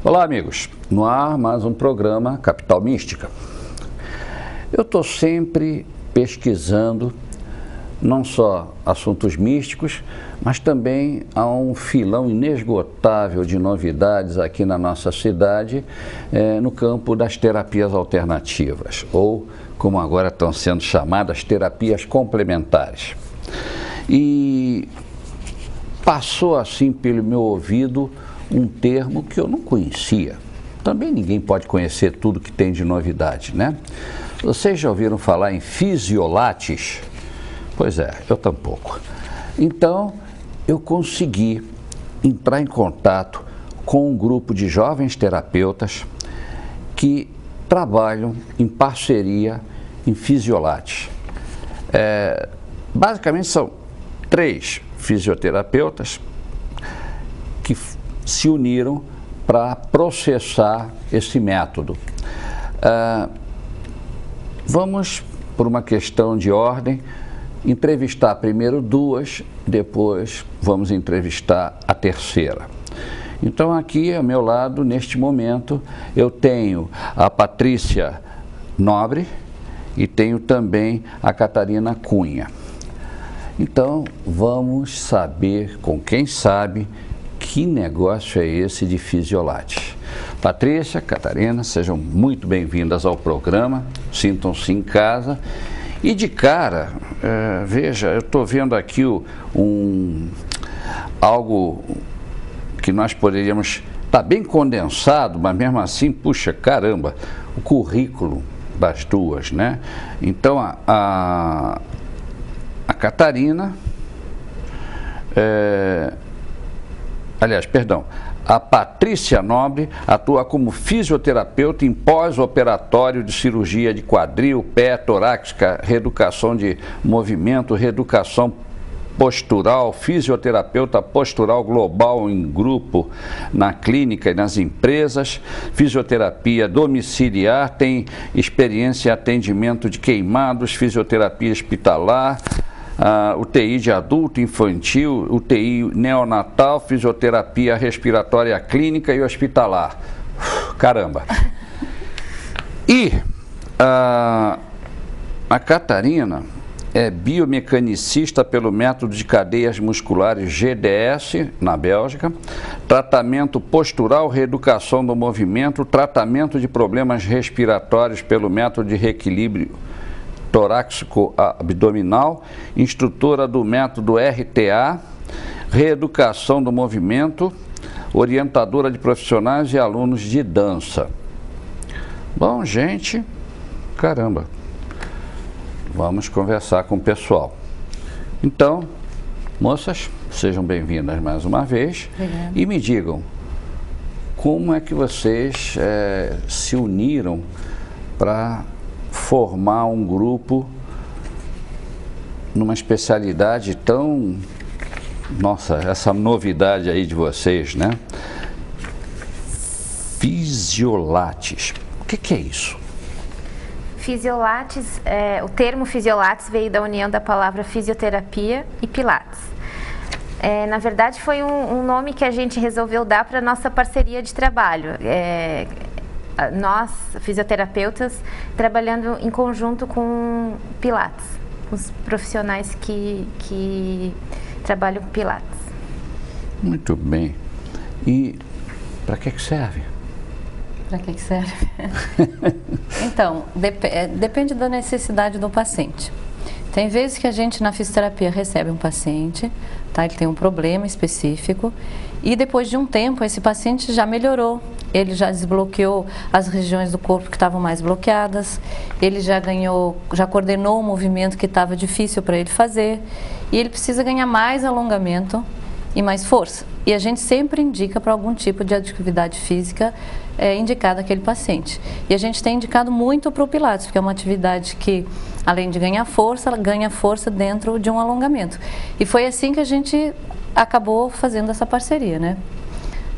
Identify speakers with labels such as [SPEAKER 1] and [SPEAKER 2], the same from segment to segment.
[SPEAKER 1] Olá, amigos. No ar, mais um programa Capital Mística. Eu estou sempre pesquisando não só assuntos místicos, mas também há um filão inesgotável de novidades aqui na nossa cidade, no campo das terapias alternativas, ou como agora estão sendo chamadas, terapias complementares. E passou assim pelo meu ouvido um termo que eu não conhecia. Também ninguém pode conhecer tudo que tem de novidade, né? Vocês já ouviram falar em fisiolates? Pois é, eu tampouco. Então, eu consegui entrar em contato com um grupo de jovens terapeutas que trabalham em parceria em fisiolates. Basicamente são 3 fisioterapeutas que se uniram para processar esse método. Vamos, por uma questão de ordem, entrevistar primeiro 2, depois vamos entrevistar a terceira. Então aqui ao meu lado, neste momento, eu tenho a Patrícia Nobre e tenho também a Catarina Cunha. Então vamos saber com quem sabe que negócio é esse de fisiolates. Patrícia, Catarina, sejam muito bem-vindas ao programa, sintam-se em casa. E de cara, veja, eu estou vendo aqui algo que nós poderíamos, está bem condensado, mas mesmo assim, puxa, caramba, o currículo das duas, né? Então, a Catarina, a Patrícia Nobre atua como fisioterapeuta em pós-operatório de cirurgia de quadril, pé, torácica, reeducação de movimento, reeducação postural, fisioterapeuta postural global em grupo, na clínica e nas empresas, fisioterapia domiciliar, tem experiência em atendimento de queimados, fisioterapia hospitalar, UTI de adulto, infantil, UTI neonatal, fisioterapia respiratória clínica e hospitalar. Caramba! E a Catarina é biomecanicista pelo método de cadeias musculares GDS, na Bélgica, tratamento postural, reeducação do movimento, tratamento de problemas respiratórios pelo método de reequilíbrio torácico abdominal, instrutora do método RTA, reeducação do movimento, orientadora de profissionais e alunos de dança. Bom, gente, caramba, vamos conversar com o pessoal. Então, moças, sejam bem-vindas mais uma vez.
[SPEAKER 2] Obrigada.
[SPEAKER 1] E me digam, como é que vocês se uniram para formar um grupo numa especialidade tão... Nossa, essa novidade aí de vocês, né? Fisiolates. O que é isso?
[SPEAKER 2] Fisiolates, o termo fisiolates veio da união da palavra fisioterapia e pilates. Na verdade, foi um nome que a gente resolveu dar para a nossa parceria de trabalho. Nós, fisioterapeutas, trabalhando em conjunto com pilates, os profissionais que trabalham com pilates.
[SPEAKER 1] Muito bem. E para que serve?
[SPEAKER 3] Para que serve? Então, depende da necessidade do paciente. Tem vezes que a gente na fisioterapia recebe um paciente, tá? Ele tem um problema específico e depois de um tempo esse paciente já melhorou, ele já desbloqueou as regiões do corpo que estavam mais bloqueadas, ele já coordenou um movimento que estava difícil para ele fazer e ele precisa ganhar mais alongamento e mais força. E a gente sempre indica para algum tipo de atividade física indicada àquele paciente. E a gente tem indicado muito para o Pilates, porque é uma atividade que, além de ganhar força, ela ganha força dentro de um alongamento. E foi assim que a gente acabou fazendo essa parceria, né?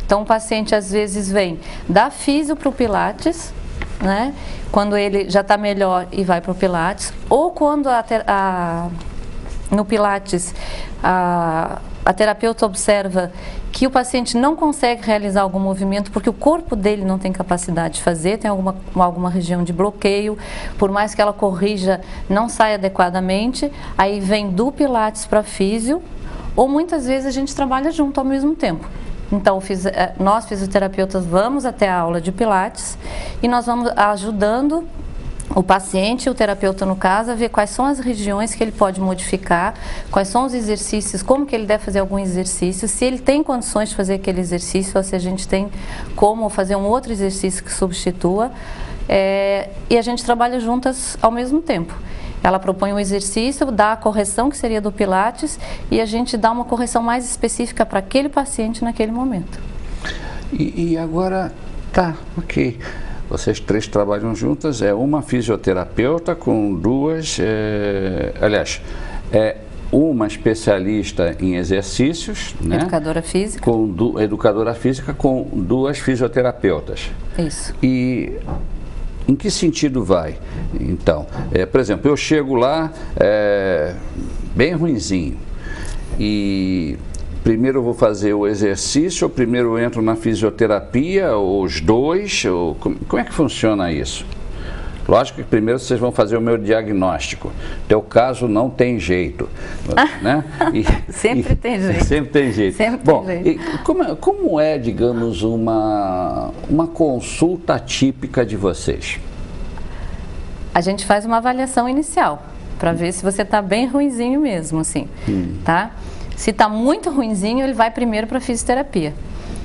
[SPEAKER 3] Então o paciente às vezes vem da fisio para o Pilates, né? Quando ele já está melhor e vai para o Pilates, ou quando no Pilates a terapeuta observa que o paciente não consegue realizar algum movimento porque o corpo dele não tem capacidade de fazer, tem alguma região de bloqueio, por mais que ela corrija, não sai adequadamente, aí vem do Pilates para físio, ou muitas vezes a gente trabalha junto ao mesmo tempo. Então, nós fisioterapeutas vamos até a aula de Pilates e nós vamos ajudando o paciente, o terapeuta no caso, a ver quais são as regiões que ele pode modificar, quais são os exercícios, como que ele deve fazer algum exercício, se ele tem condições de fazer aquele exercício ou se a gente tem como fazer um outro exercício que substitua, e a gente trabalha juntas ao mesmo tempo. Ela propõe um exercício, dá a correção que seria do Pilates e a gente dá uma correção mais específica para aquele paciente naquele momento.
[SPEAKER 1] E agora, tá, ok. Vocês três trabalham juntas, é uma fisioterapeuta com duas, uma especialista em exercícios, né?
[SPEAKER 3] Educadora física.
[SPEAKER 1] Educadora física com duas fisioterapeutas.
[SPEAKER 3] Isso.
[SPEAKER 1] E em que sentido vai? Então, por exemplo, eu chego lá bem ruinzinho e primeiro eu vou fazer o exercício, ou primeiro eu entro na fisioterapia, ou os dois, ou como é que funciona isso? Lógico que primeiro vocês vão fazer o meu diagnóstico. Teu caso não tem jeito, né?
[SPEAKER 3] Sempre tem jeito.
[SPEAKER 1] Sempre tem jeito.
[SPEAKER 3] Sempre
[SPEAKER 1] Bom,
[SPEAKER 3] tem jeito.
[SPEAKER 1] como é, digamos, uma consulta típica de vocês?
[SPEAKER 3] A gente faz uma avaliação inicial, para ver se você está bem ruinzinho mesmo, assim, tá? Se está muito ruinzinho, ele vai primeiro para a fisioterapia.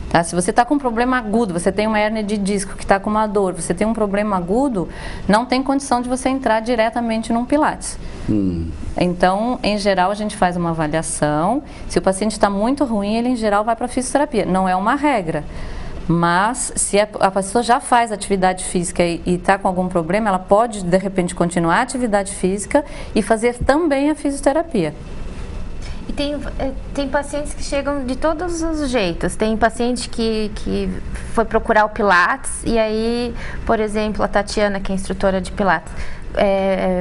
[SPEAKER 3] Tá? Se você está com um problema agudo, você tem uma hérnia de disco que está com uma dor, você tem um problema agudo, não tem condição de você entrar diretamente num Pilates. Então, em geral, a gente faz uma avaliação. Se o paciente está muito ruim, ele em geral vai para a fisioterapia. Não é uma regra. Mas, se a pessoa já faz atividade física e está com algum problema, ela pode, de repente, continuar a atividade física e fazer também a fisioterapia.
[SPEAKER 2] E tem pacientes que chegam de todos os jeitos. Tem paciente que foi procurar o Pilates e aí, por exemplo, a Tatiana, que é instrutora de Pilates,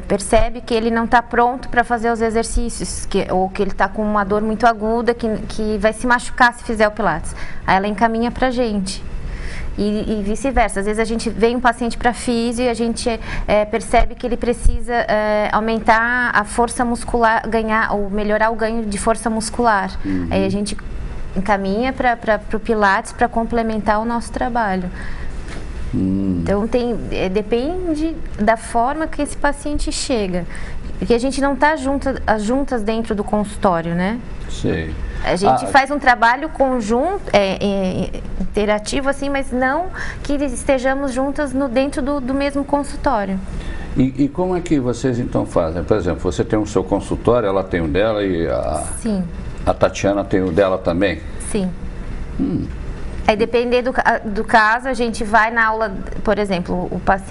[SPEAKER 2] percebe que ele não está pronto para fazer os exercícios, ou que ele está com uma dor muito aguda, que vai se machucar se fizer o Pilates. Aí ela encaminha para a gente. E vice-versa. Às vezes a gente vem um paciente para físio e a gente percebe que ele precisa aumentar a força muscular, ganhar ou melhorar o ganho de força muscular. Aí a gente encaminha para o Pilates para complementar o nosso trabalho. Então depende da forma que esse paciente chega. Porque a gente não está juntas dentro do consultório, né?
[SPEAKER 1] Sei.
[SPEAKER 2] A gente faz um trabalho conjunto, interativo, assim, mas não que estejamos juntas dentro do mesmo consultório.
[SPEAKER 1] E como é que vocês então fazem? Por exemplo, você tem o seu consultório, ela tem o dela e
[SPEAKER 2] Sim.
[SPEAKER 1] a Tatiana tem o dela também?
[SPEAKER 2] Sim. Aí, dependendo do caso, a gente vai na aula, por exemplo,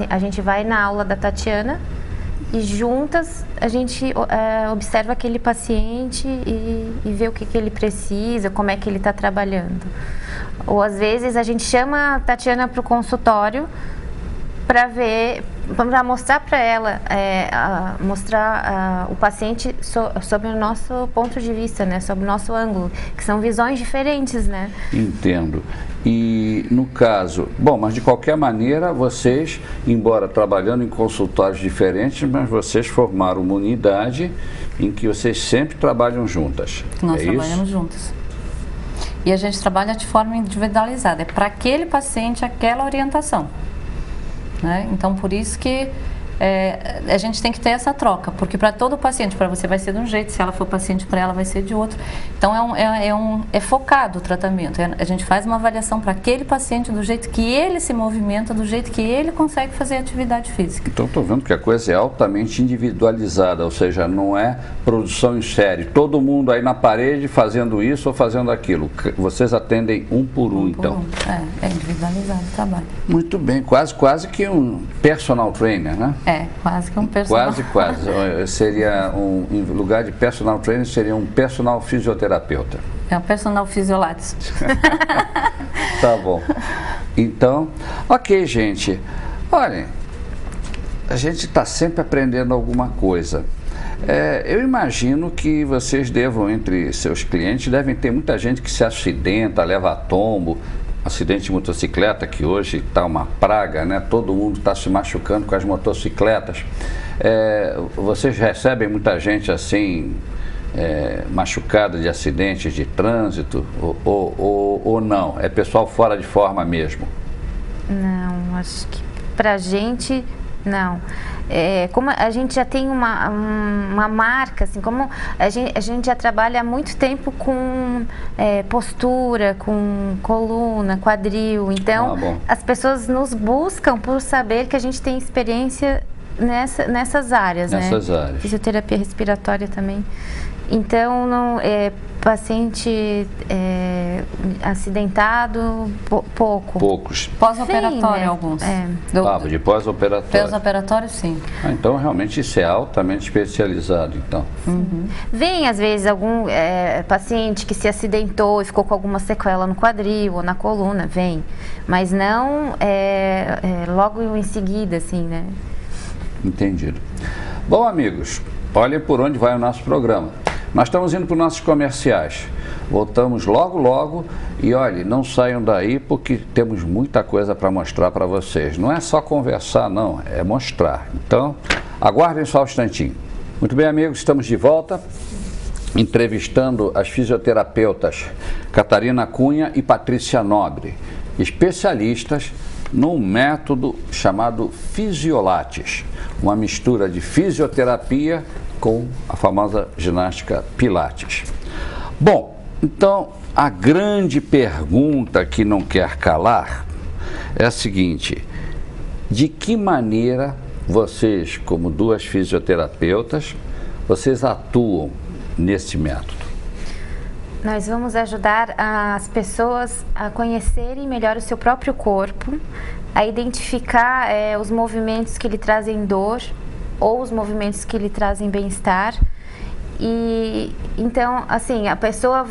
[SPEAKER 2] a gente vai na aula da Tatiana e juntas a gente observa aquele paciente e vê o que ele precisa, como é que ele está trabalhando. Ou às vezes a gente chama a Tatiana para o consultório para mostrar para ela, mostrar o paciente sob o nosso ponto de vista, né, sob o nosso ângulo, que são visões diferentes, né?
[SPEAKER 1] Entendo. E no caso, mas de qualquer maneira, vocês, embora trabalhando em consultórios diferentes, mas vocês formaram uma unidade em que vocês sempre trabalham juntas.
[SPEAKER 3] Nós trabalhamos juntas. E a gente trabalha de forma individualizada, é para aquele paciente aquela orientação. Né? Então, por isso que a gente tem que ter essa troca, porque para todo paciente, para você vai ser de um jeito, se ela for paciente para ela vai ser de outro. Então, é focado o tratamento, a gente faz uma avaliação para aquele paciente do jeito que ele se movimenta, do jeito que ele consegue fazer atividade física.
[SPEAKER 1] Então, estou vendo que a coisa é altamente individualizada, ou seja, não é produção em série, todo mundo aí na parede fazendo isso ou fazendo aquilo. Vocês atendem um por um, então.
[SPEAKER 3] É individualizado o trabalho.
[SPEAKER 1] Muito bem, quase que um personal trainer, né?
[SPEAKER 3] Quase que um personal.
[SPEAKER 1] Quase. Seria em lugar de personal trainer, seria um personal fisioterapeuta.
[SPEAKER 3] É um personal fisiolates.
[SPEAKER 1] Tá bom. Então, ok, gente. Olhem, a gente está sempre aprendendo alguma coisa. Eu imagino que vocês devam, entre seus clientes, devem ter muita gente que se acidenta, leva tombo, acidente de motocicleta, que hoje está uma praga, né? Todo mundo está se machucando com as motocicletas. Vocês recebem muita gente assim, machucada de acidentes de trânsito ou não? É pessoal fora de forma mesmo?
[SPEAKER 2] Não, acho que pra gente, não. Como a gente já tem uma marca, assim, como a gente já trabalha há muito tempo com postura, com coluna, quadril, então as pessoas nos buscam por saber que a gente tem experiência nessas áreas,
[SPEAKER 1] nessas
[SPEAKER 2] né?
[SPEAKER 1] áreas.
[SPEAKER 2] Fisioterapia respiratória também. Então, paciente acidentado,
[SPEAKER 1] poucos.
[SPEAKER 3] Pós-operatório,
[SPEAKER 2] né?
[SPEAKER 3] alguns.
[SPEAKER 1] De pós-operatório.
[SPEAKER 3] Pós-operatório, sim.
[SPEAKER 1] Então, realmente, isso é altamente especializado, então.
[SPEAKER 2] Vem, às vezes, algum paciente que se acidentou e ficou com alguma sequela no quadril ou na coluna, vem. Mas não logo em seguida, assim, né?
[SPEAKER 1] Entendido. Bom, amigos, olhem por onde vai o nosso programa. Nós estamos indo para os nossos comerciais. Voltamos logo, logo. E olhe, não saiam daí porque temos muita coisa para mostrar para vocês. Não é só conversar, não, é mostrar. Então, aguardem só um instantinho. Muito bem, amigos, estamos de volta, entrevistando as fisioterapeutas Catarina Cunha e Patrícia Nobre, especialistas num método chamado Fisiolates, uma mistura de fisioterapia com a famosa ginástica Pilates. Bom, então a grande pergunta que não quer calar é a seguinte: de que maneira vocês, como duas fisioterapeutas, vocês atuam nesse método?
[SPEAKER 2] Nós vamos ajudar as pessoas a conhecerem melhor o seu próprio corpo, a identificar os movimentos que lhe trazem dor ou os movimentos que lhe trazem bem-estar. E então, assim, a pessoa,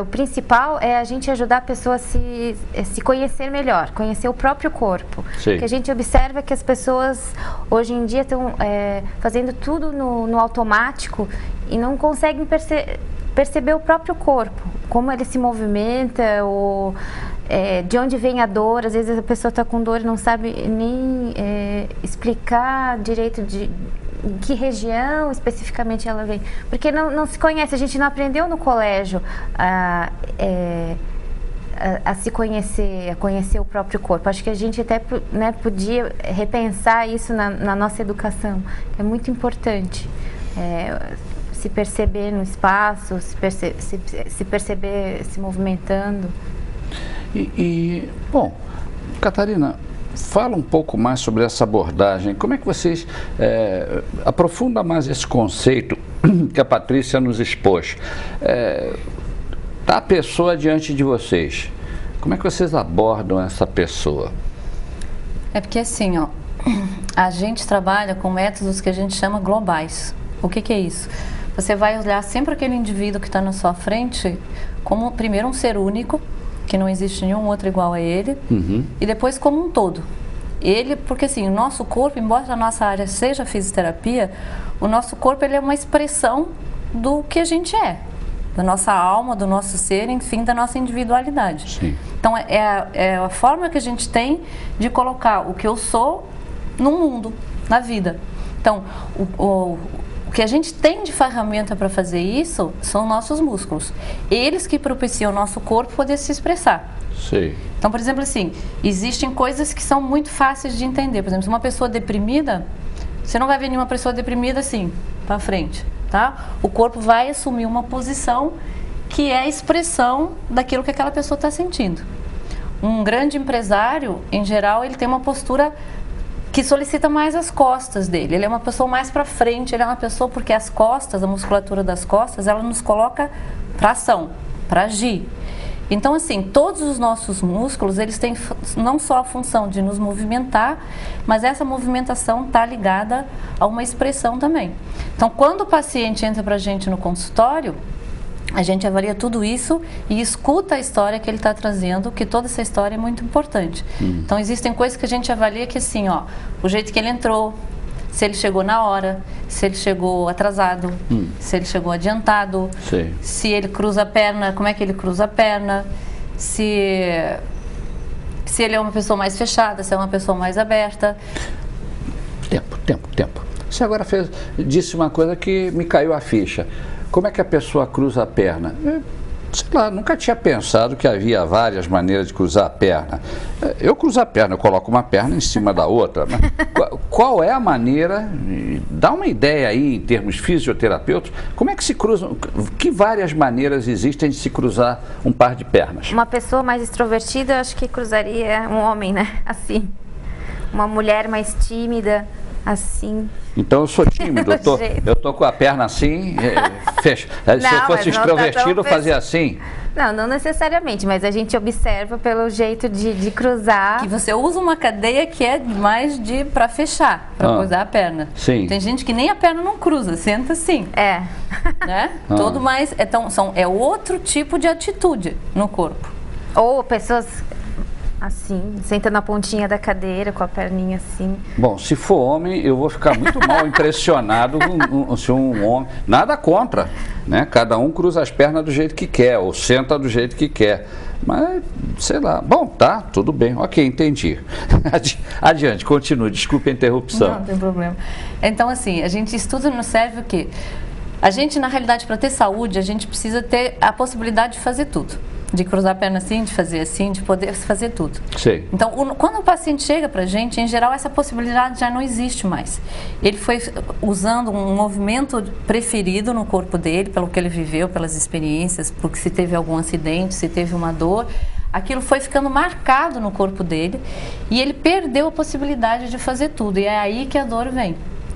[SPEAKER 2] o principal é a gente ajudar a pessoa a se conhecer melhor, conhecer o próprio corpo.
[SPEAKER 1] Sim.
[SPEAKER 2] O que a gente observa é que as pessoas hoje em dia estão fazendo tudo no automático e não conseguem perceber o próprio corpo, como ele se movimenta, ou de onde vem a dor. Às vezes a pessoa está com dor e não sabe nem explicar direito de que região especificamente ela vem, porque não se conhece, a gente não aprendeu no colégio a se conhecer, a conhecer o próprio corpo. Acho que a gente até podia repensar isso na nossa educação, é muito importante. Se perceber no espaço, se perceber se movimentando.
[SPEAKER 1] Bom, Catarina, fala um pouco mais sobre essa abordagem. Como é que vocês aprofundam mais esse conceito que a Patrícia nos expôs? Tá a pessoa diante de vocês. Como é que vocês abordam essa pessoa?
[SPEAKER 3] É porque assim, a gente trabalha com métodos que a gente chama globais. O que é isso? Você vai olhar sempre aquele indivíduo que está na sua frente como, primeiro, um ser único, que não existe nenhum outro igual a ele, e depois como um todo. Porque assim, o nosso corpo, embora a nossa área seja fisioterapia, o nosso corpo ele é uma expressão do que a gente é, da nossa alma, do nosso ser, enfim, da nossa individualidade.
[SPEAKER 1] Sim.
[SPEAKER 3] Então é a forma que a gente tem de colocar o que eu sou no mundo, na vida. Então, o que a gente tem de ferramenta para fazer isso são nossos músculos. Eles que propiciam o nosso corpo poder se expressar.
[SPEAKER 1] Sim.
[SPEAKER 3] Então, por exemplo, assim, existem coisas que são muito fáceis de entender. Por exemplo, uma pessoa deprimida, você não vai ver nenhuma pessoa deprimida assim, para frente, tá? O corpo vai assumir uma posição que é a expressão daquilo que aquela pessoa está sentindo. Um grande empresário, em geral, ele tem uma postura que solicita mais as costas dele. Ele é uma pessoa mais para frente, ele é uma pessoa porque as costas, a musculatura das costas, ela nos coloca para ação, para agir. Então, assim, todos os nossos músculos, eles têm não só a função de nos movimentar, mas essa movimentação está ligada a uma expressão também. Então, quando o paciente entra para a gente no consultório, a gente avalia tudo isso e escuta a história que ele está trazendo, que toda essa história é muito importante. Então, existem coisas que a gente avalia que assim, o jeito que ele entrou, se ele chegou na hora, se ele chegou atrasado, se ele chegou adiantado,
[SPEAKER 1] Sim.
[SPEAKER 3] se ele cruza a perna, como é que ele cruza a perna, se ele é uma pessoa mais fechada, se é uma pessoa mais aberta.
[SPEAKER 1] Tempo. Você agora disse uma coisa que me caiu a ficha. Como é que a pessoa cruza a perna? Sei lá, nunca tinha pensado que havia várias maneiras de cruzar a perna. Eu cruzo a perna, eu coloco uma perna em cima da outra. Mas qual é a maneira? Dá uma ideia aí em termos fisioterapeutas. Como é que se cruzam? Que várias maneiras existem de se cruzar um par de pernas?
[SPEAKER 2] Uma pessoa mais extrovertida, acho que cruzaria um homem, né? Assim. Uma mulher mais tímida, assim.
[SPEAKER 1] Então eu sou tímido, eu tô com a perna assim, fecha. Se eu fosse extrovertido, eu fazia assim.
[SPEAKER 2] Não necessariamente, mas a gente observa pelo jeito de cruzar.
[SPEAKER 3] Que você usa uma cadeia que é mais para fechar, para cruzar a perna.
[SPEAKER 1] Sim.
[SPEAKER 3] Tem gente que nem a perna não cruza, senta assim. Né? Todo mais, é outro tipo de atitude no corpo.
[SPEAKER 2] Ou pessoas assim, senta na pontinha da cadeira com a perninha assim.
[SPEAKER 1] Bom, se for homem, eu vou ficar muito mal impressionado se um homem... Nada contra, né? Cada um cruza as pernas do jeito que quer, ou senta do jeito que quer. Mas, sei lá. Bom, tá, tudo bem. Ok, entendi. Adiante, continue. Desculpe a interrupção.
[SPEAKER 3] Não tem problema. Então, assim, a gente estuda no cérebro o quê? A gente, na realidade, para ter saúde, a gente precisa ter a possibilidade de fazer tudo. De cruzar a perna assim, de fazer assim, de poder fazer tudo.
[SPEAKER 1] Sim.
[SPEAKER 3] Então, quando o paciente chega para a gente, em geral, essa possibilidade já não existe mais. Ele foi usando um movimento preferido no corpo dele, pelo que ele viveu, pelas experiências, porque se teve algum acidente, se teve uma dor, aquilo foi ficando marcado no corpo dele e ele perdeu a possibilidade de fazer tudo. E é aí que a dor vem.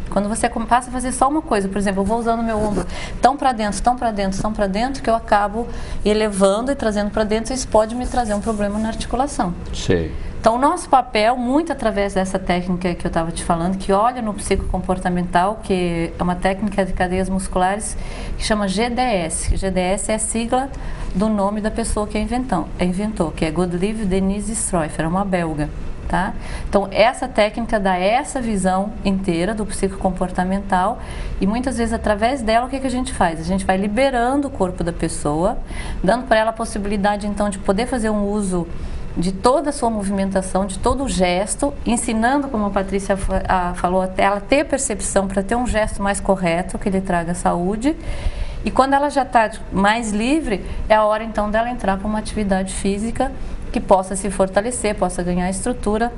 [SPEAKER 3] Quando você passa a fazer só uma coisa, por exemplo, eu vou usando meu ombro tão para dentro, que eu acabo elevando e trazendo para dentro, isso pode me trazer um problema na articulação.
[SPEAKER 1] Sim.
[SPEAKER 3] Então, o nosso papel, muito através dessa técnica que eu estava te falando, que olha no psicocomportamental, que é uma técnica de cadeias musculares, que chama GDS. GDS é a sigla do nome da pessoa que inventou, que é Godelieve Denise Streifer, é uma belga. Tá? Então, essa técnica dá essa visão inteira do psicocomportamental e muitas vezes através dela o que a gente faz? A gente vai liberando o corpo da pessoa, dando para ela a possibilidade então de poder fazer um uso de toda a sua movimentação, de todo o gesto, ensinando, como a Patrícia falou, até ela ter percepção para ter um gesto mais correto, que lhe traga saúde. E quando ela já está mais livre, é a hora então dela entrar para uma atividade física que possa se fortalecer, possa ganhar estrutura,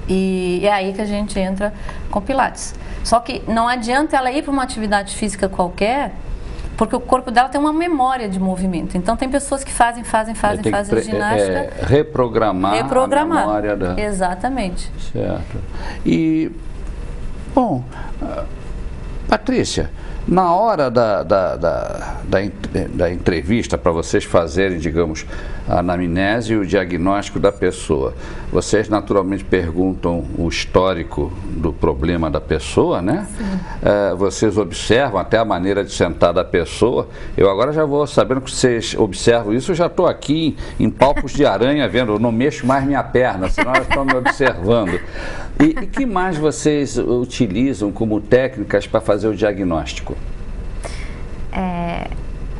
[SPEAKER 3] e é aí que a gente entra com Pilates. Só que não adianta ela ir para uma atividade física qualquer, porque o corpo dela tem uma memória de movimento. Então tem pessoas que fazem ginástica.
[SPEAKER 1] Reprogramar a memória da...
[SPEAKER 3] Exatamente.
[SPEAKER 1] Certo. E, bom, Patrícia, na hora da entrevista, para vocês fazerem, digamos, a anamnese e o diagnóstico da pessoa, vocês naturalmente perguntam o histórico do problema da pessoa, né? Vocês observam até a maneira de sentar da pessoa. Eu agora já vou sabendo que vocês observam isso, eu já estou aqui em palpos de aranha vendo, eu não mexo mais minha perna, senão elas estão me observando. E que mais vocês utilizam como técnicas para fazer o diagnóstico?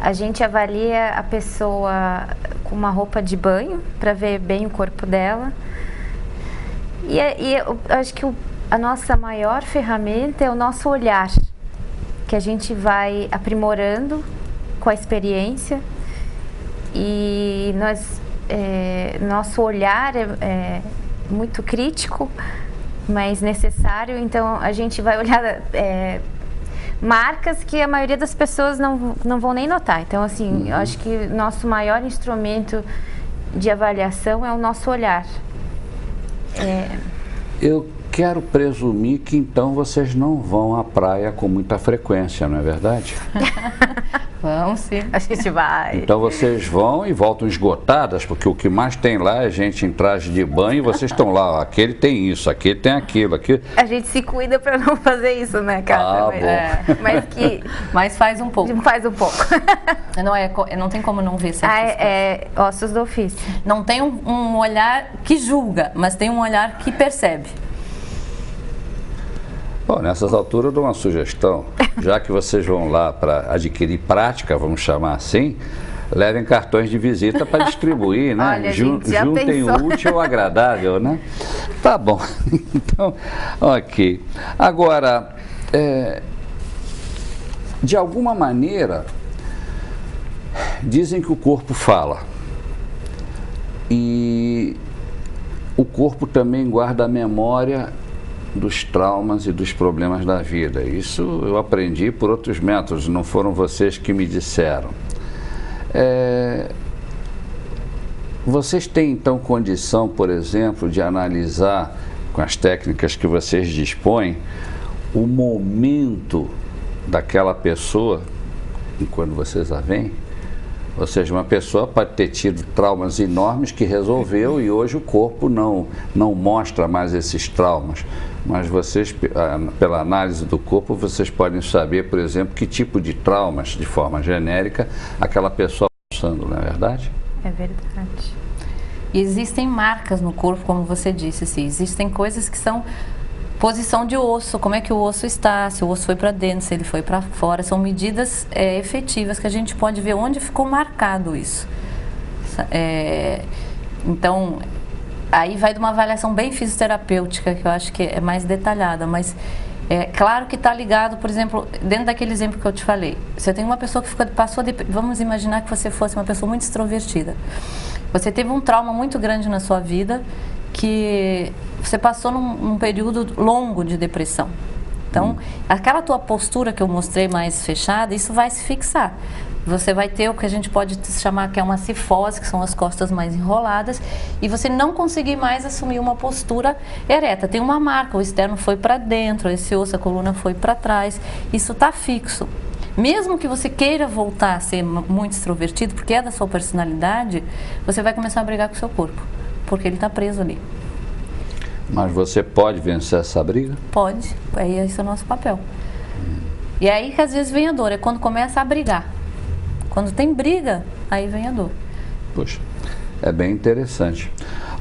[SPEAKER 2] A gente avalia a pessoa com uma roupa de banho para ver bem o corpo dela. E eu acho que a nossa maior ferramenta é o nosso olhar, que a gente vai aprimorando com a experiência. E nosso olhar é muito crítico, mas necessário. Então a gente vai olhar marcas que a maioria das pessoas não vão nem notar. Então, assim, eu acho que nosso maior instrumento de avaliação é o nosso olhar.
[SPEAKER 1] Eu quero presumir que então vocês não vão à praia com muita frequência, não é verdade?
[SPEAKER 3] Vamos sim.
[SPEAKER 2] A gente vai.
[SPEAKER 1] Então vocês vão e voltam esgotadas, porque o que mais tem lá é gente em traje de banho e vocês estão lá, aquele tem isso, aquele tem aquilo.
[SPEAKER 2] A gente se cuida para não fazer isso, né, cara?
[SPEAKER 3] Mas faz um pouco.
[SPEAKER 2] Faz um pouco.
[SPEAKER 3] Não tem como não ver certas coisas.
[SPEAKER 2] Ossos do ofício.
[SPEAKER 3] Não tem um olhar que julga, mas tem um olhar que percebe.
[SPEAKER 1] Bom, nessas alturas eu dou uma sugestão. Já que vocês vão lá para adquirir prática, vamos chamar assim, levem cartões de visita para distribuir, né?
[SPEAKER 2] Olha, gente, já
[SPEAKER 1] juntem
[SPEAKER 2] pensou?
[SPEAKER 1] o útil ao agradável, né? Tá bom. Então, ok. Agora, de alguma maneira, dizem que o corpo fala. E o corpo também guarda a memória dos traumas e dos problemas da vida. Isso eu aprendi por outros métodos, não foram vocês que me disseram. Vocês têm então condição, por exemplo, de analisar com as técnicas que vocês dispõem o momento daquela pessoa quando vocês a veem? Ou seja, uma pessoa pode ter tido traumas enormes que resolveu e hoje o corpo não mostra mais esses traumas. Mas vocês, pela análise do corpo, vocês podem saber, por exemplo, que tipo de traumas, de forma genérica, aquela pessoa está passando, não é verdade?
[SPEAKER 2] É verdade.
[SPEAKER 3] E existem marcas no corpo, como você disse, assim, existem coisas que são posição de osso, como é que o osso está, se o osso foi para dentro, se ele foi para fora, são medidas efetivas que a gente pode ver onde ficou marcado isso. Então, aí vai de uma avaliação bem fisioterapêutica, que eu acho que é mais detalhada, mas é claro que está ligado, por exemplo, dentro daquele exemplo que eu te falei, você tem uma pessoa que vamos imaginar que você fosse uma pessoa muito extrovertida, você teve um trauma muito grande na sua vida, que você passou num período longo de depressão. Então, aquela tua postura que eu mostrei mais fechada, isso vai se fixar. Você vai ter o que a gente pode chamar que é uma cifose, que são as costas mais enroladas, e você não conseguir mais assumir uma postura ereta. Tem uma marca, o externo foi para dentro, esse osso, a coluna foi para trás, isso está fixo. Mesmo que você queira voltar a ser muito extrovertido, porque é da sua personalidade, você vai começar a brigar com o seu corpo, porque ele está preso ali.
[SPEAKER 1] Mas você pode vencer essa briga?
[SPEAKER 3] Pode, aí esse é o nosso papel. E aí que às vezes vem a dor, é quando começa a brigar. Quando tem briga, aí vem a dor.
[SPEAKER 1] Puxa, é bem interessante.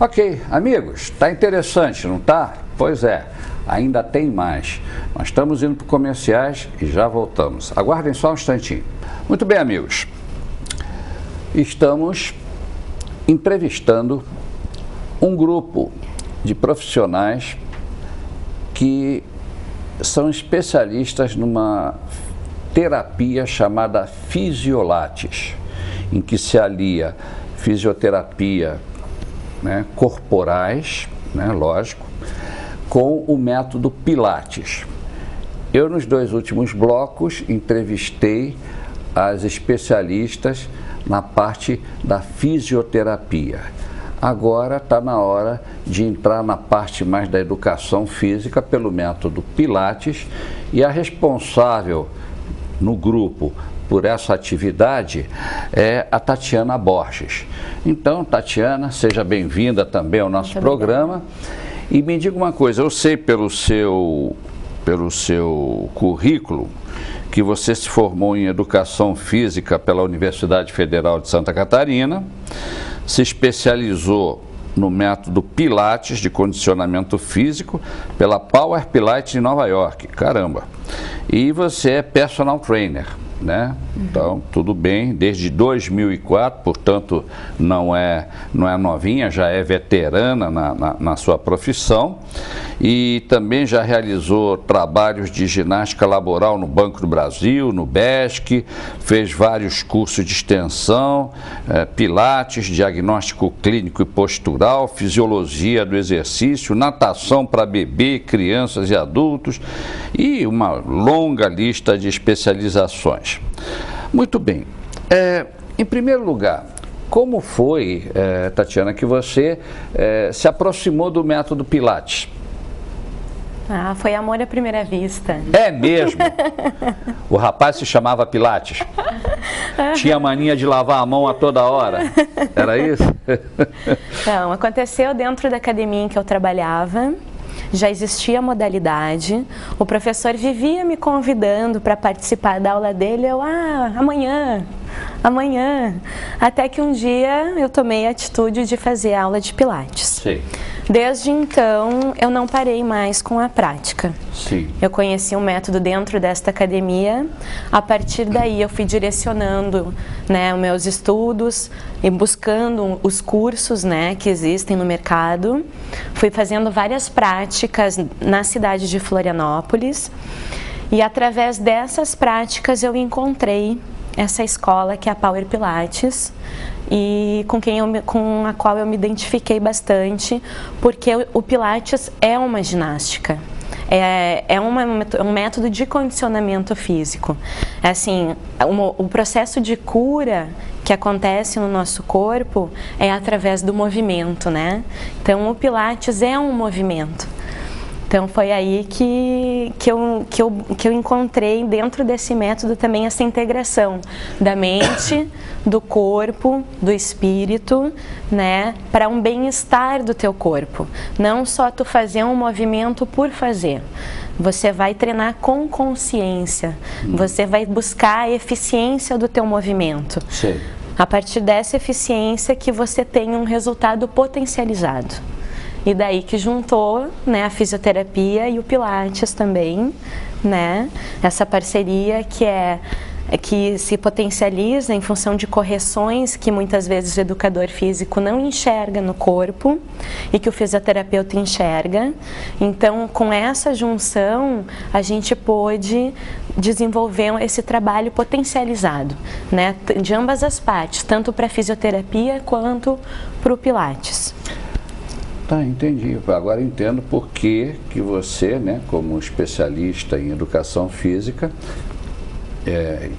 [SPEAKER 1] Ok, amigos, está interessante, não está? Pois é, ainda tem mais. Nós estamos indo para comerciais e já voltamos. Aguardem só um instantinho. Muito bem, amigos. Estamos entrevistando um grupo de profissionais que são especialistas numa terapia chamada Fisiolates, em que se alia fisioterapia, né, corporais, né, lógico, com o método Pilates. Eu, nos 2 últimos blocos, entrevistei as especialistas na parte da fisioterapia. Agora está na hora de entrar na parte mais da educação física pelo método Pilates, e a responsável no grupo por essa atividade é a Tatiana Borges. Então, Tatiana, seja bem-vinda também ao nosso programa. E me diga uma coisa, eu sei pelo seu currículo que você se formou em Educação Física pela Universidade Federal de Santa Catarina, se especializou no método Pilates de condicionamento físico pela Power Pilates de Nova York. Caramba! E você é personal trainer, né? Então, tudo bem, desde 2004, portanto, não é novinha, já é veterana na sua profissão, e também já realizou trabalhos de ginástica laboral no Banco do Brasil, no BESC, fez vários cursos de extensão, pilates, diagnóstico clínico e postural, fisiologia do exercício, natação para bebê, crianças e adultos, e uma longa lista de especializações. Muito bem. Em primeiro lugar, como foi, Tatiana, que você se aproximou do método Pilates?
[SPEAKER 4] Foi amor à primeira vista.
[SPEAKER 1] É mesmo? O rapaz se chamava Pilates? Tinha mania de lavar a mão a toda hora? Era isso?
[SPEAKER 4] Então, aconteceu dentro da academia em que eu trabalhava. Já existia a modalidade, o professor vivia me convidando para participar da aula dele, amanhã, até que um dia eu tomei a atitude de fazer aula de Pilates.
[SPEAKER 1] Sim.
[SPEAKER 4] Desde então, eu não parei mais com a prática.
[SPEAKER 1] Sim.
[SPEAKER 4] Eu conheci um método dentro desta academia. A partir daí, eu fui direcionando, né, os meus estudos e buscando os cursos, né, que existem no mercado. Fui fazendo várias práticas na cidade de Florianópolis. E através dessas práticas, eu encontrei essa escola que é a Power Pilates, e com a qual eu me identifiquei bastante, porque o Pilates é uma ginástica, é um método de condicionamento físico. É assim, o processo de cura que acontece no nosso corpo é através do movimento, né? Então o Pilates é um movimento. Então foi aí que eu encontrei dentro desse método também essa integração da mente, do corpo, do espírito, né, para um bem-estar do teu corpo. Não só tu fazer um movimento por fazer. Você vai treinar com consciência. Você vai buscar a eficiência do teu movimento.
[SPEAKER 1] Sim.
[SPEAKER 4] A partir dessa eficiência que você tem um resultado potencializado. E daí que juntou, né, a fisioterapia e o Pilates também, né? Essa parceria que se potencializa em função de correções que muitas vezes o educador físico não enxerga no corpo e que o fisioterapeuta enxerga. Então, com essa junção, a gente pôde desenvolver esse trabalho potencializado, né, de ambas as partes, tanto para a fisioterapia quanto para o Pilates.
[SPEAKER 1] Tá, entendi. Agora entendo por que você, né, como especialista em educação física,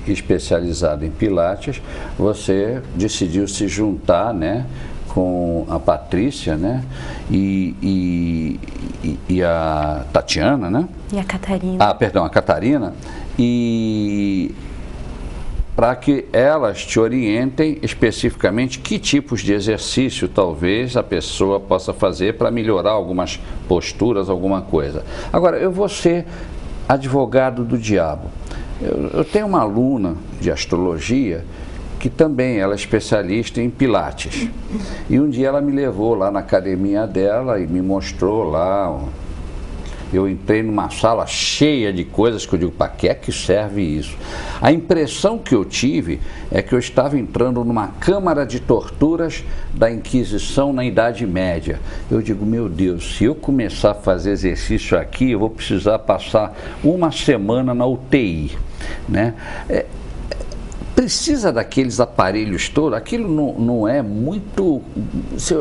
[SPEAKER 1] especializado em Pilates, você decidiu se juntar, né, com a Patrícia, né, e a Tatiana, né?
[SPEAKER 4] E a Catarina.
[SPEAKER 1] A Catarina, e para que elas te orientem especificamente que tipos de exercício talvez a pessoa possa fazer para melhorar algumas posturas, alguma coisa. Agora, eu vou ser advogado do diabo. Eu tenho uma aluna de astrologia que também ela é especialista em Pilates. E um dia ela me levou lá na academia dela e me mostrou lá. Eu entrei numa sala cheia de coisas que eu digo, para que é que serve isso? A impressão que eu tive é que eu estava entrando numa câmara de torturas da Inquisição na Idade Média. Eu digo, meu Deus, se eu começar a fazer exercício aqui, eu vou precisar passar uma semana na UTI, né? Precisa daqueles aparelhos todos, aquilo não é muito...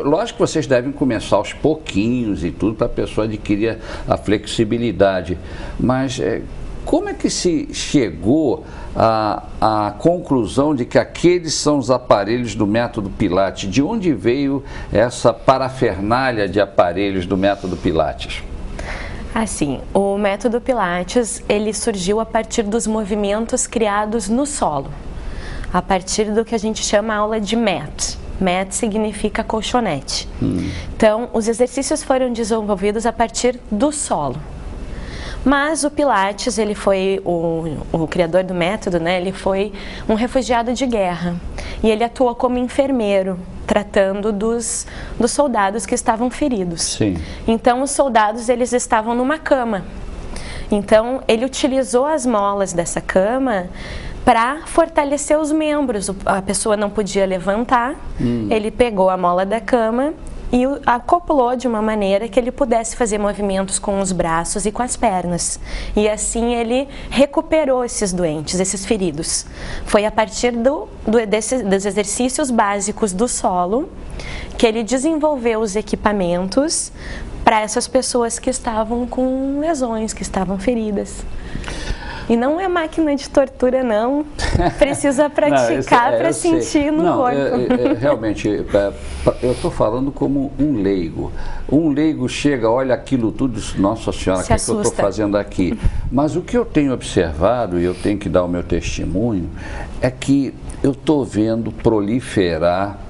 [SPEAKER 1] Lógico que vocês devem começar aos pouquinhos e tudo para a pessoa adquirir a flexibilidade, mas como é que se chegou à conclusão de que aqueles são os aparelhos do método Pilates? De onde veio essa parafernália de aparelhos do método Pilates?
[SPEAKER 4] Assim, o método Pilates, ele surgiu a partir dos movimentos criados no solo. A partir do que a gente chama a aula de mat. Mat significa colchonete. Então, os exercícios foram desenvolvidos a partir do solo. Mas o Pilates, ele foi o criador do método, né? Ele foi um refugiado de guerra. E ele atuou como enfermeiro, tratando dos soldados que estavam feridos.
[SPEAKER 1] Sim.
[SPEAKER 4] Então, os soldados, eles estavam numa cama. Então, ele utilizou as molas dessa cama para fortalecer os membros. A pessoa não podia levantar, ele pegou a mola da cama e acoplou de uma maneira que ele pudesse fazer movimentos com os braços e com as pernas. E assim ele recuperou esses doentes, esses feridos. Foi a partir dos exercícios básicos do solo que ele desenvolveu os equipamentos para essas pessoas que estavam com lesões, que estavam feridas. E não é máquina de tortura, não. Precisa praticar para sentir no corpo.
[SPEAKER 1] Realmente, eu estou falando como um leigo. Um leigo chega, olha aquilo tudo, diz, nossa senhora, o que é que eu estou fazendo aqui? Mas o que eu tenho observado, e eu tenho que dar o meu testemunho, é que eu estou vendo proliferar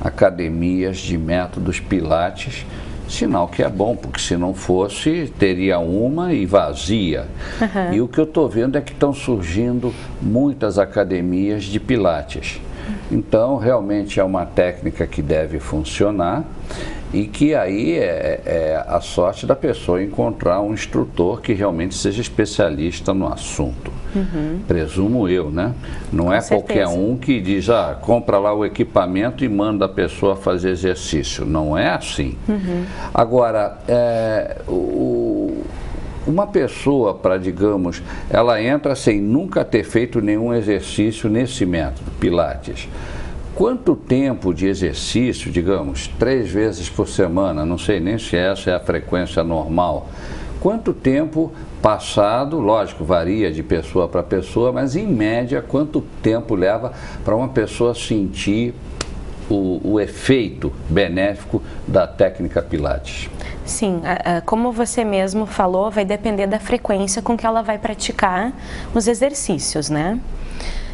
[SPEAKER 1] academias de métodos Pilates. Sinal que é bom, porque se não fosse, teria uma e vazia. E o que eu estou vendo é que estão surgindo muitas academias de Pilates. Então, realmente é uma técnica que deve funcionar E que aí é a sorte da pessoa encontrar um instrutor que realmente seja especialista no assunto. Presumo eu, né? Não é qualquer um que diz, compra lá o equipamento e manda a pessoa fazer exercício. Não é assim. Agora, uma pessoa, digamos, ela entra sem nunca ter feito nenhum exercício nesse método, Pilates. Quanto tempo de exercício, digamos, 3 vezes por semana, não sei nem se essa é a frequência normal, quanto tempo passado, lógico, varia de pessoa para pessoa, mas em média, quanto tempo leva para uma pessoa sentir o efeito benéfico da técnica Pilates?
[SPEAKER 4] Sim, como você mesmo falou, vai depender da frequência com que ela vai praticar os exercícios, né?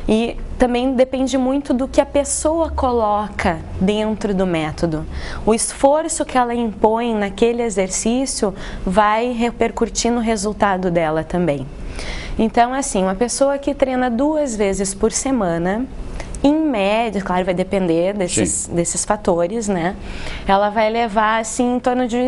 [SPEAKER 4] E também depende muito do que a pessoa coloca dentro do método. O esforço que ela impõe naquele exercício vai repercutir no resultado dela também. Então, assim, uma pessoa que treina 2 vezes por semana, em média, claro, vai depender desses fatores, né? Ela vai levar, assim, em torno de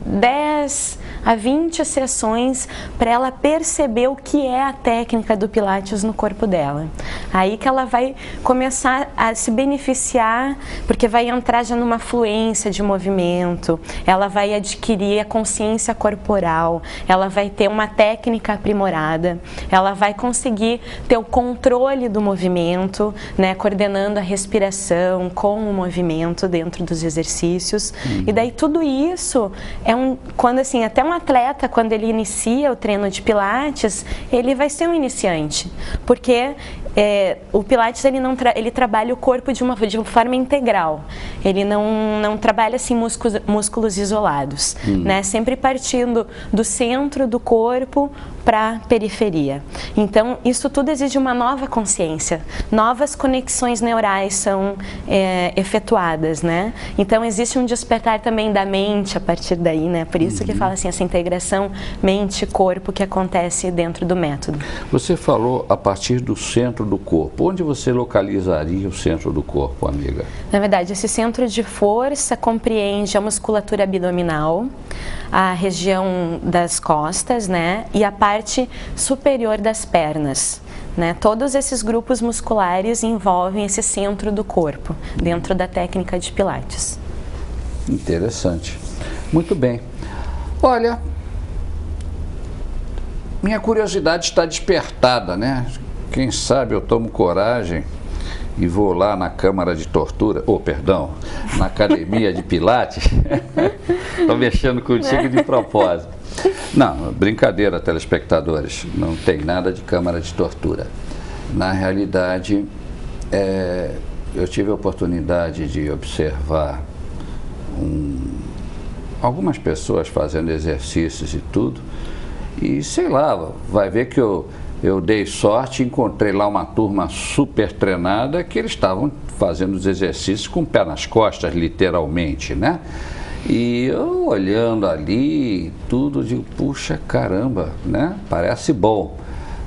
[SPEAKER 4] 10 a 20 sessões para ela perceber o que é a técnica do Pilates no corpo dela. Aí que ela vai começar a se beneficiar, porque vai entrar já numa fluência de movimento, ela vai adquirir a consciência corporal, ela vai ter uma técnica aprimorada, ela vai conseguir ter o controle do movimento, né? Coordenando a respiração com o movimento dentro dos exercícios. E daí tudo isso quando assim, até um atleta, quando ele inicia o treino de Pilates, ele vai ser um iniciante, porque o Pilates ele trabalha o corpo de uma forma integral. Ele não trabalha assim músculos isolados, né? Sempre partindo do centro do corpo para a periferia. Então, isso tudo exige uma nova consciência, novas conexões neurais são efetuadas, né? Então, existe um despertar também da mente a partir daí, né? Por isso que fala assim, essa integração mente-corpo que acontece dentro do método.
[SPEAKER 1] Você falou a partir do centro do corpo. Onde você localizaria o centro do corpo, amiga?
[SPEAKER 4] Na verdade, esse centro de força compreende a musculatura abdominal, a região das costas, né? E a parte superior das pernas. Né? Todos esses grupos musculares envolvem esse centro do corpo, dentro da técnica de Pilates.
[SPEAKER 1] Interessante. Muito bem. Olha, minha curiosidade está despertada, né? Quem sabe eu tomo coragem e vou lá na Câmara de Tortura, na Academia de Pilates. Estou mexendo contigo de propósito. Não, brincadeira, telespectadores, não tem nada de Câmara de Tortura. Na realidade, eu tive a oportunidade de observar algumas pessoas fazendo exercícios e tudo, e sei lá, vai ver que eu dei sorte e encontrei lá uma turma super treinada que eles estavam fazendo os exercícios com o pé nas costas, literalmente, né? E eu olhando ali tudo, digo, puxa caramba, né? Parece bom.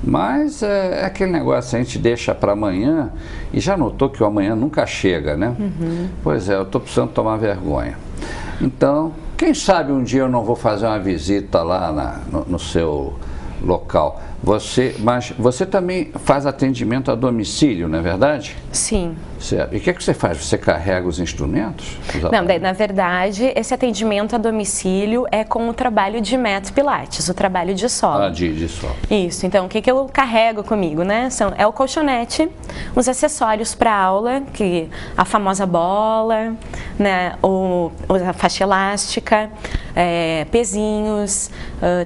[SPEAKER 1] Mas é aquele negócio, a gente deixa para amanhã e já notou que o amanhã nunca chega, né? Pois é, eu estou precisando tomar vergonha. Então, quem sabe um dia eu não vou fazer uma visita lá no seu local. Mas você também faz atendimento a domicílio, não é verdade?
[SPEAKER 4] Sim.
[SPEAKER 1] Certo. E o que você faz? Você carrega os instrumentos?
[SPEAKER 4] Não, na verdade, esse atendimento a domicílio é com o trabalho de Mat Pilates, o trabalho de solo.
[SPEAKER 1] De solo.
[SPEAKER 4] Isso, então o que eu carrego comigo, né? É o colchonete, os acessórios para aula, a famosa bola, né? A faixa elástica, pezinhos,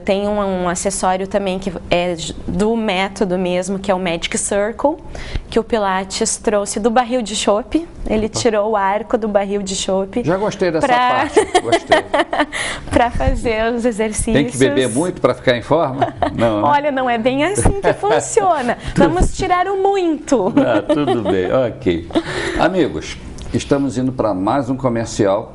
[SPEAKER 4] tem um acessório também que é do método mesmo, que é o Magic Circle, que o Pilates trouxe do barril de chope. Ele tirou o arco do barril de chope.
[SPEAKER 1] Já gostei dessa parte. Gostei.
[SPEAKER 4] Para fazer os exercícios.
[SPEAKER 1] Tem que beber muito para ficar em forma? Não, né?
[SPEAKER 4] Olha, não é bem assim que funciona. Vamos tirar o muito.
[SPEAKER 1] Tudo bem, ok. Amigos, estamos indo para mais um comercial.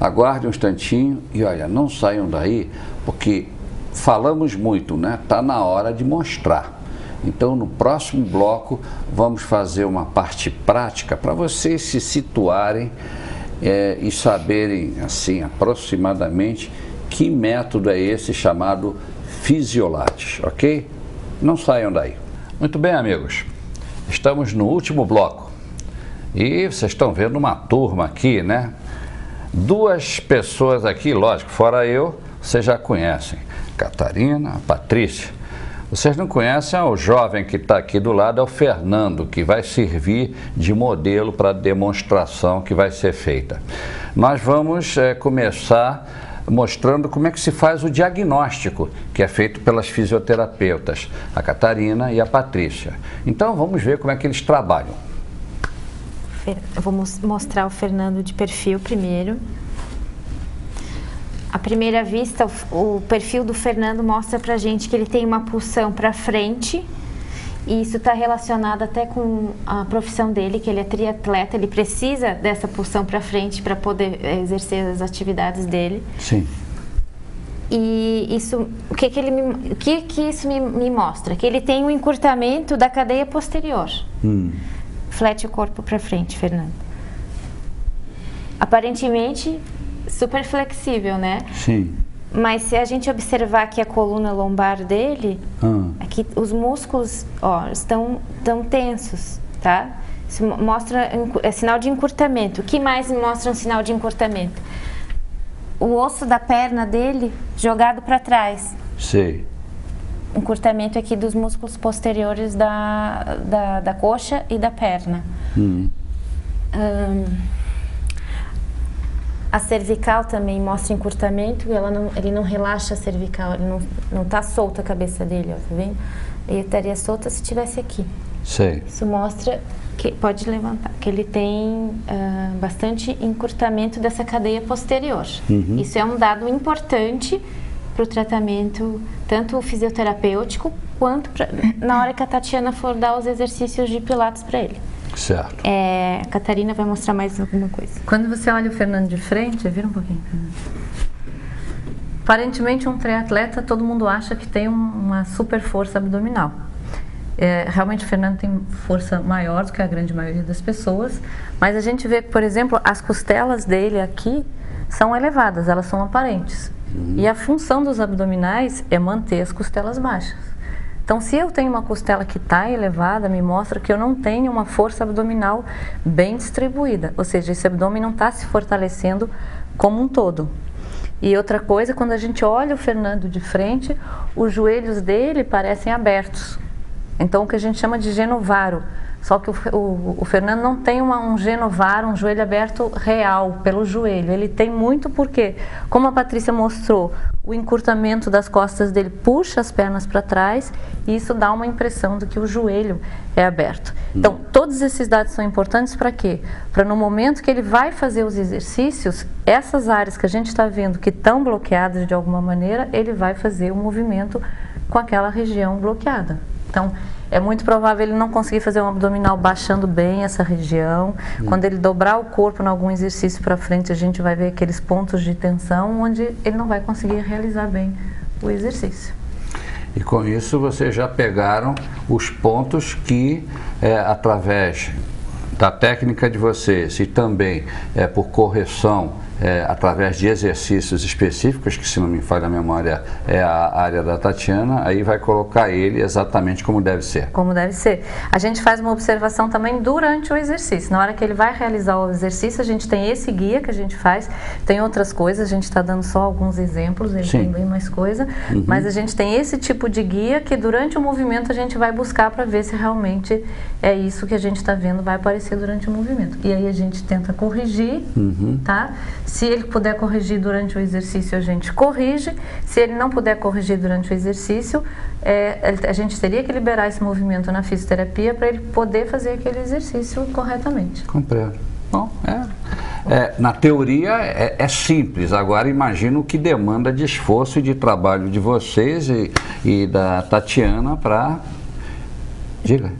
[SPEAKER 1] Aguarde um instantinho e olha, não saiam daí, porque falamos muito, né? Está na hora de mostrar. Então, no próximo bloco, vamos fazer uma parte prática para vocês se situarem e saberem, assim, aproximadamente que método é esse chamado Fisiolates, ok? Não saiam daí. Muito bem, amigos. Estamos no último bloco. E vocês estão vendo uma turma aqui, né? Duas pessoas aqui, lógico, fora eu, vocês já conhecem. Catarina, Patrícia. Vocês não conhecem o jovem que está aqui do lado, é o Fernando, que vai servir de modelo para a demonstração que vai ser feita. Nós vamos começar mostrando como é que se faz o diagnóstico, que é feito pelas fisioterapeutas, a Catarina e a Patrícia. Então vamos ver como é que eles trabalham.
[SPEAKER 2] Eu vou mostrar o Fernando de perfil primeiro. À primeira vista, o perfil do Fernando mostra pra gente que ele tem uma pulsão para frente, e isso está relacionado até com a profissão dele, que ele é triatleta, ele precisa dessa pulsão para frente para poder exercer as atividades dele.
[SPEAKER 1] Sim.
[SPEAKER 2] E isso, o que isso me mostra? Que ele tem um encurtamento da cadeia posterior. Flete o corpo para frente, Fernando. Aparentemente, super flexível, né?
[SPEAKER 1] Sim.
[SPEAKER 2] Mas se a gente observar aqui a coluna lombar dele, aqui os músculos, ó, estão tensos, tá? Isso mostra, é sinal de encurtamento. O que mais mostra um sinal de encurtamento? O osso da perna dele jogado para trás.
[SPEAKER 1] Sei.
[SPEAKER 2] Encurtamento aqui dos músculos posteriores da coxa e da perna. A cervical também mostra encurtamento, ele não relaxa a cervical, ele não está solta a cabeça dele, ó, tá vendo? Ele estaria solta se estivesse aqui.
[SPEAKER 1] Sei.
[SPEAKER 2] Isso mostra que, pode levantar, que ele tem bastante encurtamento dessa cadeia posterior. Isso é um dado importante para o tratamento, tanto fisioterapêutico, quanto na hora que a Tatiana for dar os exercícios de pilates para ele.
[SPEAKER 1] Certo.
[SPEAKER 2] A Catarina vai mostrar mais alguma coisa.
[SPEAKER 3] Quando você olha o Fernando de frente, vira um pouquinho. Aparentemente, um triatleta, todo mundo acha que tem uma super força abdominal. Realmente, o Fernando tem força maior do que a grande maioria das pessoas, mas a gente vê, por exemplo, as costelas dele aqui são elevadas, elas são aparentes. E a função dos abdominais é manter as costelas baixas. Então, se eu tenho uma costela que está elevada, me mostra que eu não tenho uma força abdominal bem distribuída. Ou seja, esse abdômen não está se fortalecendo como um todo. E outra coisa, quando a gente olha o Fernando de frente, os joelhos dele parecem abertos. Então, o que a gente chama de genovaro. Só que o Fernando não tem um genovaro, um joelho aberto real, pelo joelho. Ele tem muito porque, como a Patrícia mostrou, o encurtamento das costas dele puxa as pernas para trás e isso dá uma impressão de que o joelho é aberto. Então, todos esses dados são importantes para quê? Para no momento que ele vai fazer os exercícios, essas áreas que a gente está vendo que estão bloqueadas de alguma maneira, ele vai fazer o movimento com aquela região bloqueada. Então, é muito provável ele não conseguir fazer um abdominal baixando bem essa região. Quando ele dobrar o corpo em algum exercício para frente, a gente vai ver aqueles pontos de tensão onde ele não vai conseguir realizar bem o exercício.
[SPEAKER 1] E com isso vocês já pegaram os pontos que, através da técnica de vocês e também por correção, através de exercícios específicos, que se não me falha a memória é a área da Tatiana, aí vai colocar ele exatamente como deve ser.
[SPEAKER 3] Como deve ser. A gente faz uma observação também durante o exercício. Na hora que ele vai realizar o exercício, a gente tem esse guia que a gente faz, tem outras coisas, a gente está dando só alguns exemplos, ele tem bem mais coisa, mas a gente tem esse tipo de guia que durante o movimento a gente vai buscar para ver se realmente é isso que a gente está vendo vai aparecer durante o movimento. E aí a gente tenta corrigir, tá? Se ele puder corrigir durante o exercício, a gente corrige. Se ele não puder corrigir durante o exercício, a gente teria que liberar esse movimento na fisioterapia para ele poder fazer aquele exercício corretamente.
[SPEAKER 1] Compreendo. Bom, na teoria é simples, agora imagino que demanda de esforço e de trabalho de vocês e da Tatiana para Diga.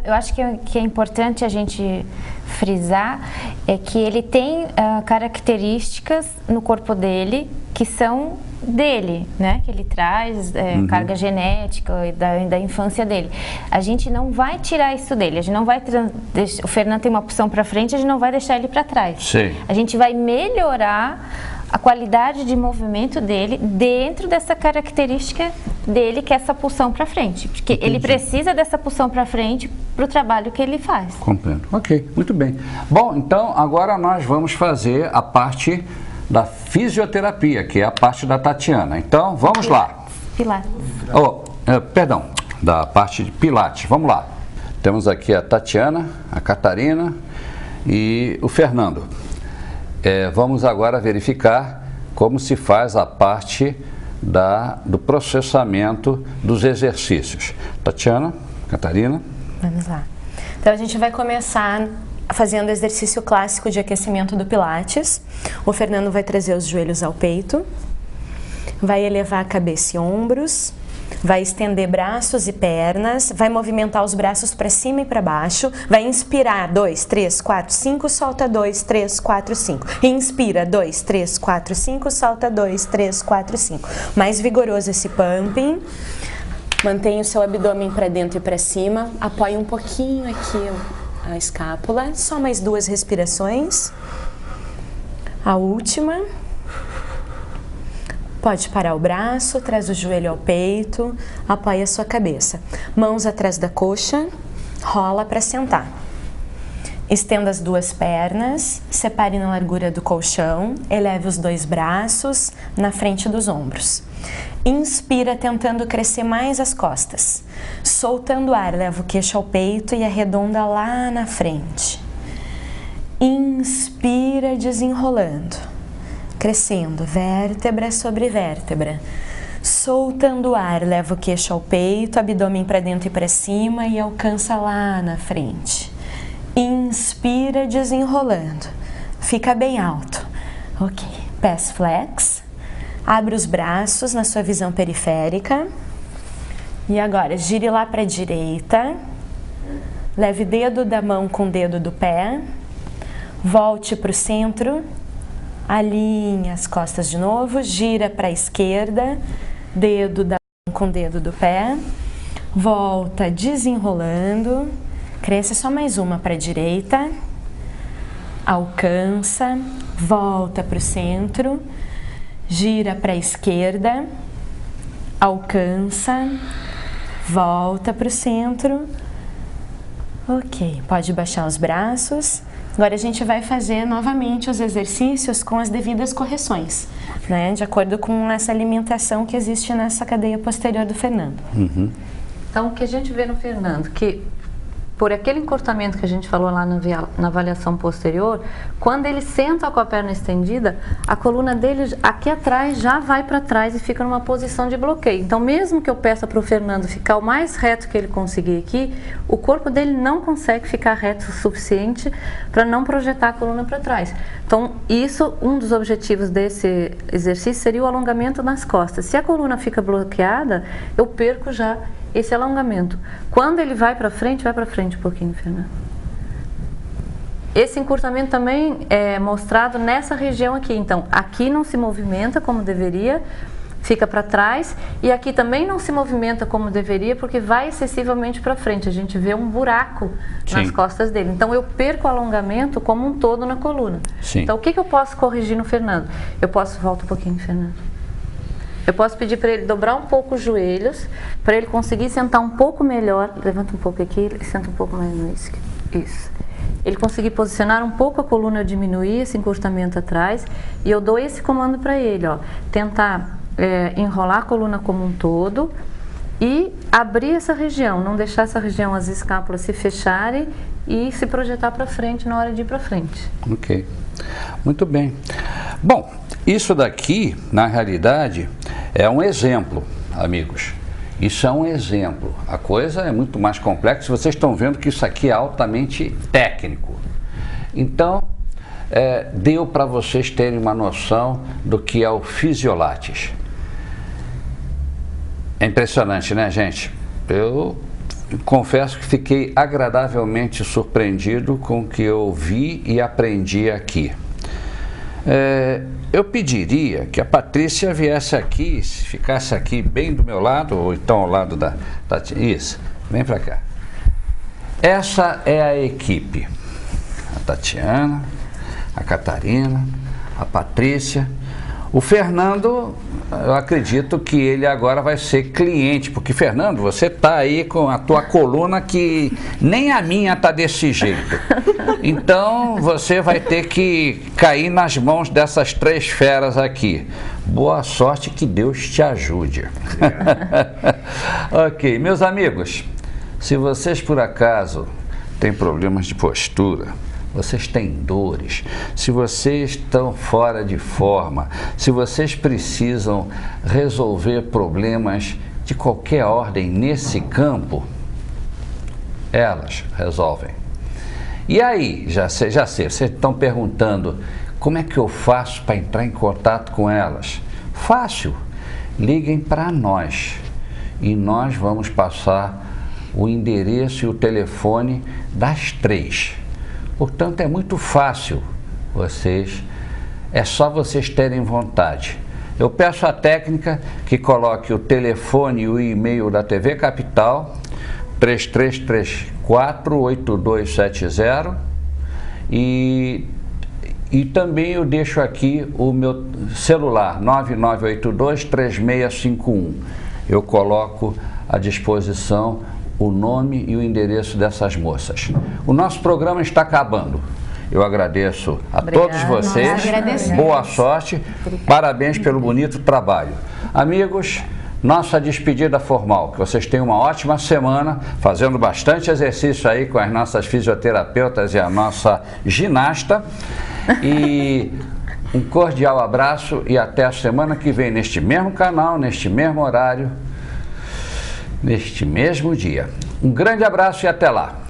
[SPEAKER 2] Eu acho que é importante a gente frisar é que ele tem características no corpo dele que são dele, né? Que ele traz carga genética da infância dele. A gente não vai tirar isso dele, a gente não vai o Fernando tem uma opção para frente, a gente não vai deixar ele para trás.
[SPEAKER 1] Sim.
[SPEAKER 2] A gente vai melhorar a qualidade de movimento dele dentro dessa característica dele, que é essa pulsão para frente. Porque ele precisa dessa pulsão para frente para o trabalho que ele faz.
[SPEAKER 1] Compreendo. Ok, muito bem. Bom, então agora nós vamos fazer a parte da fisioterapia, que é a parte da Tatiana. Então, vamos lá.
[SPEAKER 2] Pilates.
[SPEAKER 1] Perdão, da parte de Pilates. Vamos lá. Temos aqui a Tatiana, a Catarina e o Fernando. Vamos agora verificar como se faz a parte do processamento dos exercícios. Tatiana, Catarina.
[SPEAKER 4] Vamos lá. Então a gente vai começar fazendo o exercício clássico de aquecimento do Pilates. O Fernando vai trazer os joelhos ao peito, vai elevar a cabeça e ombros, vai estender braços e pernas, vai movimentar os braços para cima e para baixo, vai inspirar 2, 3, 4, 5, solta 2, 3, 4, 5. Inspira 2, 3, 4, 5, solta 2, 3, 4, 5. Mais vigoroso esse pumping. Mantenha o seu abdômen para dentro e para cima, apoie um pouquinho aqui a escápula, só mais 2 respirações. A última. Pode parar o braço, traz o joelho ao peito, apoia a sua cabeça. Mãos atrás da coxa, rola para sentar. Estenda as 2 pernas, separe na largura do colchão, eleve os 2 braços na frente dos ombros. Inspira tentando crescer mais as costas. Soltando o ar, leva o queixo ao peito e arredonda lá na frente. Inspira desenrolando. Crescendo, vértebra sobre vértebra. Soltando o ar, leva o queixo ao peito, abdômen para dentro e para cima e alcança lá na frente. Inspira, desenrolando. Fica bem alto. Ok. Pés flex. Abre os braços na sua visão periférica. E agora, gire lá para a direita. Leve dedo da mão com o dedo do pé. Volte para o centro. Alinha as costas de novo, gira para a esquerda, dedo da mão com o dedo do pé, volta desenrolando, cresce só mais uma para a direita, alcança, volta para o centro, gira para a esquerda, alcança, volta para o centro. Ok, pode baixar os braços. Agora a gente vai fazer novamente os exercícios com as devidas correções, né? De acordo com essa alimentação que existe nessa cadeia posterior do Fernando.
[SPEAKER 3] Então, o que a gente vê no Fernando, que por aquele encurtamento que a gente falou lá na avaliação posterior, quando ele senta com a perna estendida, a coluna dele aqui atrás já vai para trás e fica numa posição de bloqueio. Então, mesmo que eu peça para o Fernando ficar o mais reto que ele conseguir aqui, o corpo dele não consegue ficar reto o suficiente para não projetar a coluna para trás. Então, um dos objetivos desse exercício seria o alongamento nas costas. Se a coluna fica bloqueada, eu perco já esse alongamento. Quando ele vai para frente um pouquinho, Fernando. Esse encurtamento também é mostrado nessa região aqui. Então, aqui não se movimenta como deveria, fica para trás, e aqui também não se movimenta como deveria, porque vai excessivamente para frente. A gente vê um buraco nas costas dele. Então, eu perco o alongamento como um todo na coluna.
[SPEAKER 1] Sim.
[SPEAKER 3] Então, o que eu posso corrigir no Fernando? Volta um pouquinho, Fernando. Eu posso pedir para ele dobrar um pouco os joelhos, para ele conseguir sentar um pouco melhor. Levanta um pouco aqui e senta um pouco mais no isquio. Isso. Ele conseguir posicionar um pouco a coluna, eu diminuir esse encurtamento atrás. E eu dou esse comando para ele, ó. Tentar enrolar a coluna como um todo e abrir essa região. Não deixar essa região, as escápulas se fecharem e se projetar para frente na hora de ir para frente.
[SPEAKER 1] Ok. Muito bem. Bom, isso daqui, na realidade, é um exemplo, amigos. Isso é um exemplo. A coisa é muito mais complexa. Vocês estão vendo que isso aqui é altamente técnico. Então, deu para vocês terem uma noção do que é o Fisiolates. É impressionante, né, gente? Eu confesso que fiquei agradavelmente surpreendido com o que eu vi e aprendi aqui. Eu pediria que a Patrícia viesse aqui, ficasse aqui bem do meu lado, ou então ao lado da Tatiana. Isso, vem para cá. Essa é a equipe. A Tatiana, a Catarina, a Patrícia. O Fernando, eu acredito que ele agora vai ser cliente, porque, Fernando, você está aí com a tua coluna que nem a minha está desse jeito. Então, você vai ter que cair nas mãos dessas 3 feras aqui. Boa sorte, que Deus te ajude. Ok, meus amigos, se vocês por acaso têm problemas de postura, vocês têm dores, se vocês estão fora de forma, se vocês precisam resolver problemas de qualquer ordem nesse campo, elas resolvem. E aí, já sei, vocês estão perguntando, como é que eu faço para entrar em contato com elas? Fácil, liguem para nós e nós vamos passar o endereço e o telefone das 3. Portanto, é muito fácil, é só vocês terem vontade. Eu peço à técnica que coloque o telefone e o e-mail da TV Capital, 3334-8270, e também eu deixo aqui o meu celular, 9982-3651. Eu coloco à disposição o nome e o endereço dessas moças. O nosso programa está acabando. Eu agradeço a todos vocês. Boa sorte. Parabéns pelo bonito trabalho. Amigos, nossa despedida formal. Que vocês tenham uma ótima semana, fazendo bastante exercício aí com as nossas fisioterapeutas e a nossa ginasta. E um cordial abraço e até a semana que vem, neste mesmo canal, neste mesmo horário, neste mesmo dia. Um grande abraço e até lá.